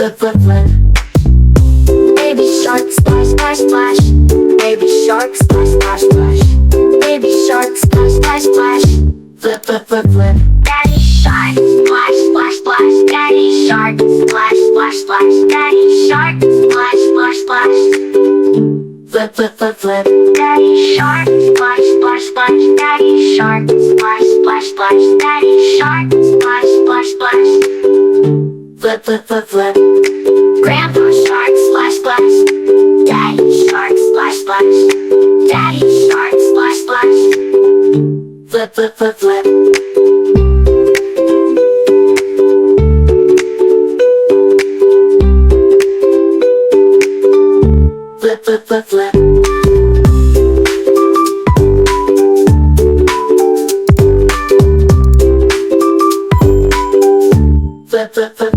flip, flip, flip. Baby shark, splash, splash, splash. Baby shark, splash, splash, splash. Baby shark, splash, splash, splash. Flip, flip, flip, flip. Daddy shark, splash, splash, splash. Daddy shark, splash, splash, splash. Daddy shark, splash, splash, splash. Flip, flip, flip, flip. Daddy shark, splash, splash, splash. Daddy shark, splash, splash, splash. Daddy shark, splash, splash, splash. Flip, flip, flip, flip. Grandpa shark, splash, splash. Daddy shark, splash, splash. Daddy shark, splash, splash. Flip, flip, flip, flip. Flip, flip, flip, flip. Flip, flip, flip.